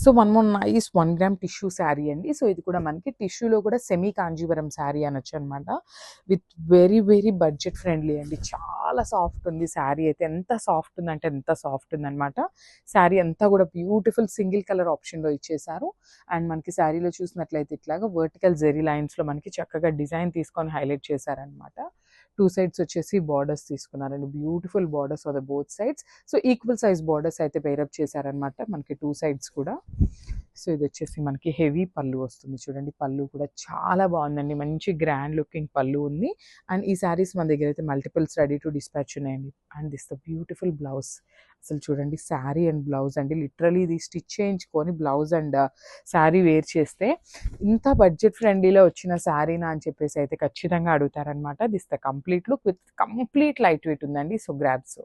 So one more nice 1 gram tissue sari అండి. So ఇది కూడా మనకి టిష్యూలో కూడా సెమీ కాంజీవరం శారీ అనొచ్చు అనమాట. With very very budget friendly అండి. చాలా సాఫ్ట్ ఉంది శారీ అయితే. ఎంత సాఫ్ట్ ఉందంటే ఎంత సాఫ్ట్ ఉందనమాట. శారీ అంతా కూడా బ్యూటిఫుల్ సింగిల్ కలర్ ఆప్షన్లో ఇచ్చేసారు. అండ్ మనకి శారీలో చూసినట్లయితే ఇట్లాగా వర్టికల్ జెరీ లైన్స్లో మనకి చక్కగా డిజైన్ తీసుకొని హైలైట్ చేశారనమాట. 2 సైడ్స్ వచ్చేసి బార్డర్స్ తీసుకున్నారండి. Beautiful borders for the both sides. So equal size borders అయితే పేరప్ చేశారనమాట మనకి 2 సైడ్స్ కూడా. సో ఇది వచ్చేసి మనకి హెవీ పళ్ళు వస్తుంది చూడండి. పళ్ళు కూడా చాలా బాగుందండి. మంచి గ్రాండ్ లుకింగ్ పళ్ళు ఉంది. అండ్ ఈ శారీస్ మన దగ్గర అయితే మల్టిపుల్స్ రెడీ టు డిస్పాచ్ ఉన్నాయండి. And this the beautiful blouse. అసలు చూడండి శారీ అండ్ బ్లౌజ్ అండి. లిటరలీ ఇది స్టిచ్ చేయించుకొని బ్లౌజ్ అండ్ శారీ వేర్ చేస్తే ఇంత బడ్జెట్ ఫ్రెండ్లీలో వచ్చిన శారీనా అని చెప్పేసి అయితే ఖచ్చితంగా అడుగుతారనమాట. This the complete look with complete light weight ఉందండి. So grab so